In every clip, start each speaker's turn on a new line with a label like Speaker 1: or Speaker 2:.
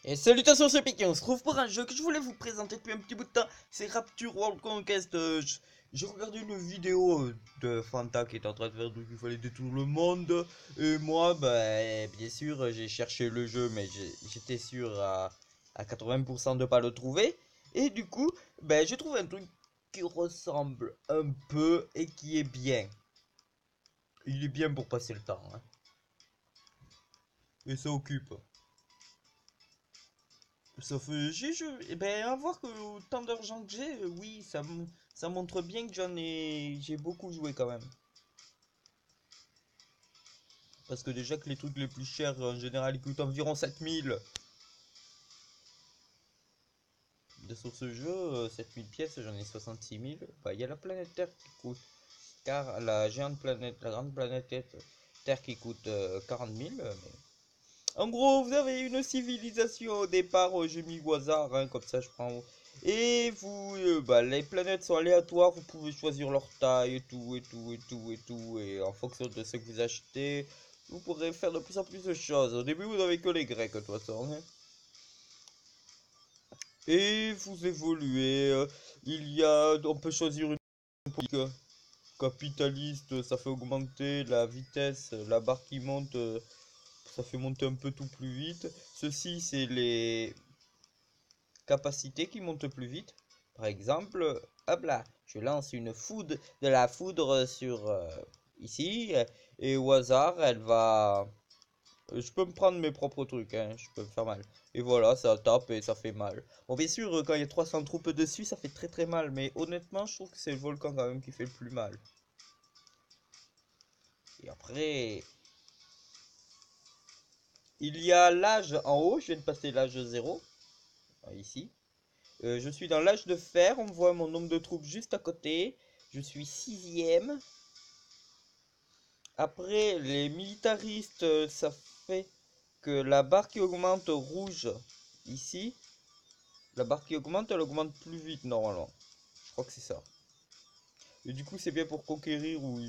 Speaker 1: Et salutations c'est Piqué, on se retrouve pour un jeu que je voulais vous présenter depuis un petit bout de temps, c'est Rapture World Conquest. J'ai regardé une vidéo de Fanta qui est en train de faire donc il fallait détruire le monde. Et moi, bah, bien sûr, j'ai cherché le jeu, mais j'étais sûr à 80% de pas le trouver. Et du coup, bah, j'ai trouvé un truc qui ressemble un peu et qui est bien. Il est bien pour passer le temps, hein. Et ça occupe. Ça fait, eh ben, à voir que autant d'argent que j'ai, oui, ça montre bien que j'ai beaucoup joué quand même. Parce que déjà que les trucs les plus chers, en général, ils coûtent environ 7000. Sur ce jeu, 7000 pièces, j'en ai 66 000. Bah, il y a la planète Terre qui coûte, car la géante planète, la grande planète Terre qui coûte 40 000. En gros, vous avez une civilisation au départ, j'ai mis au hasard, hein, comme ça je prends. Et vous, bah, les planètes sont aléatoires, vous pouvez choisir leur taille et tout, et tout, et tout, et tout. Et en fonction de ce que vous achetez, vous pourrez faire de plus en plus de choses. Au début, vous n'avez que les Grecs, de toute façon, hein. Et vous évoluez. On peut choisir une politique capitaliste, ça fait augmenter la vitesse, la barre qui monte, ça fait monter un peu tout plus vite. Ceci, c'est les capacités qui montent plus vite. Par exemple, hop là, je lance de la foudre sur ici, et au hasard, elle va. Je peux me prendre mes propres trucs, hein, je peux me faire mal. Et voilà, ça tape et ça fait mal. Bon, bien sûr, quand il y a 300 troupes dessus, ça fait très très mal, mais honnêtement, je trouve que c'est le volcan quand même qui fait le plus mal. Et après, il y a l'âge en haut, je viens de passer l'âge 0, ici. Je suis dans l'âge de fer, on voit mon nombre de troupes juste à côté. Je suis sixième. Après, les militaristes, ça fait que la barre qui augmente rouge, ici, la barre qui augmente, elle augmente plus vite normalement. Je crois que c'est ça. Et du coup, c'est bien pour conquérir ou...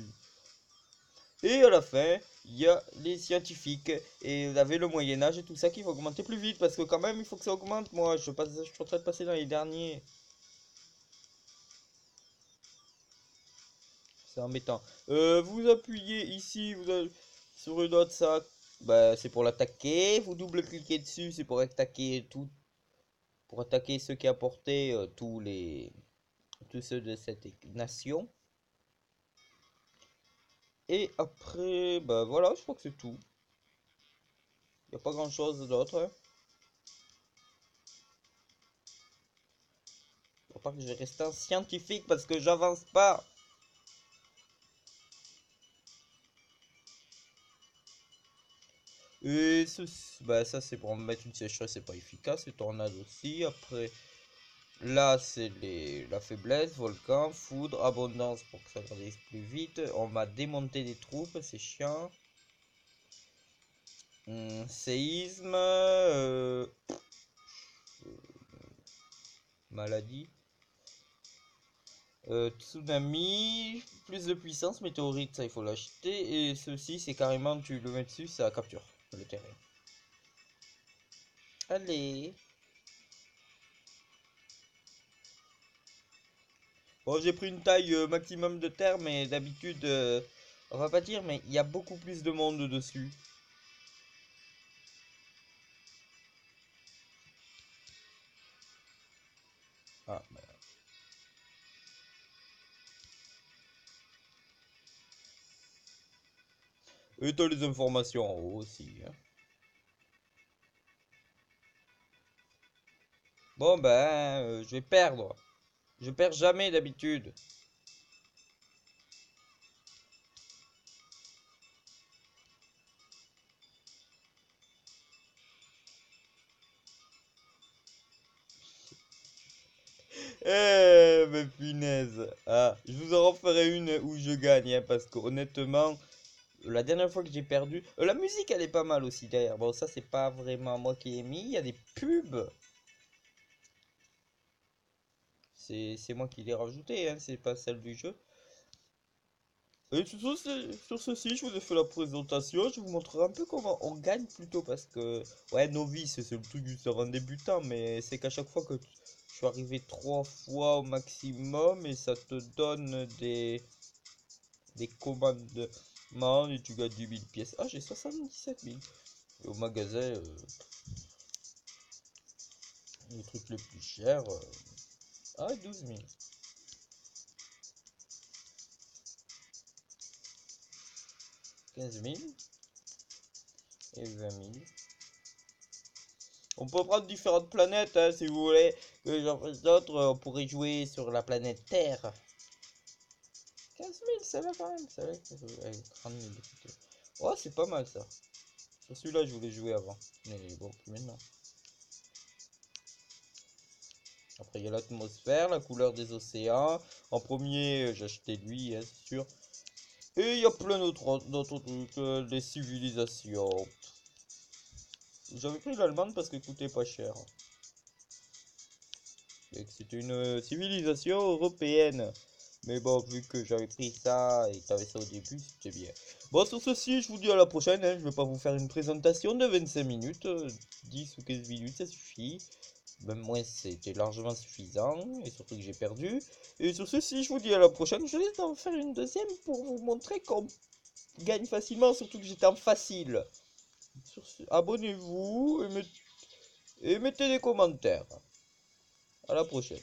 Speaker 1: Et à la fin, il y a les scientifiques. Et vous avez le Moyen-Âge et tout ça qui va augmenter plus vite. Parce que quand même, il faut que ça augmente. Moi, je suis en train de passer dans les derniers. C'est embêtant. Vous appuyez ici, sur une autre ça, bah, c'est pour l'attaquer. Vous double-cliquez dessus, c'est pour attaquer tout, pour attaquer ceux qui apportaient tous ceux de cette nation. Et après, bah voilà, je crois que c'est tout. Il n'y a pas grand-chose d'autre, hein. À part que je vais rester un scientifique parce que j'avance pas. Et bah, ça c'est pour mettre une sécheresse, c'est pas efficace. Les tornades aussi. Après, là, c'est la faiblesse, volcan, foudre, abondance pour que ça grandisse plus vite. On m'a démonté des troupes, c'est chiant. Séisme, maladie. Tsunami, plus de puissance, météorite, ça il faut l'acheter. Et ceci, c'est carrément, tu le mets dessus, ça capture le terrain. Allez. Bon, j'ai pris une taille maximum de terre, mais d'habitude, on va pas dire, mais il y a beaucoup plus de monde dessus. Ah, bah. Et t'as les informations en haut aussi, hein. Bon, ben, je vais perdre. Je perds jamais d'habitude. Mais punaise. Ah, je vous en referai une où je gagne, hein, parce que honnêtement, la dernière fois que j'ai perdu, la musique elle est pas mal aussi derrière. Bon, ça c'est pas vraiment moi qui ai mis. Il y a des pubs. C'est moi qui l'ai rajouté, hein, c'est pas celle du jeu. Et sur ceci, je vous ai fait la présentation. Je vous montrerai un peu comment on gagne plutôt parce que, ouais, novice, c'est le truc du savant débutant, mais c'est qu'à chaque fois que je suis arrivé 3 fois au maximum et ça te donne des commandements et tu gagnes 10 000 pièces. Ah, j'ai 77 000. Et au magasin, les trucs les plus chers, ah, 12 000. 15 000 et 20 000. On peut prendre différentes planètes, hein, si vous voulez que j'en fasse d'autres. On pourrait jouer sur la planète Terre. 15 000, ça va quand même. Ça va, 30 000. Oh, c'est pas mal ça. Sur celui-là, je voulais jouer avant. Mais bon, plus maintenant. Après, il y a l'atmosphère, la couleur des océans. En premier, j'ai acheté lui, hein, c'est sûr. Et il y a plein d'autres trucs, des civilisations. J'avais pris l'allemande parce qu'elle coûtait pas cher. Et que c'était une civilisation européenne. Mais bon, vu que j'avais pris ça et que t'avais ça au début, c'était bien. Bon, sur ceci, je vous dis à la prochaine, hein. Je vais pas vous faire une présentation de 25 minutes. 10 ou 15 minutes, ça suffit. Même moins, c'était largement suffisant. Et surtout que j'ai perdu. Et sur ceci, je vous dis à la prochaine. Je vais en faire une deuxième pour vous montrer qu'on gagne facilement. Surtout que j'étais en facile. Abonnez-vous et mettez des commentaires. À la prochaine.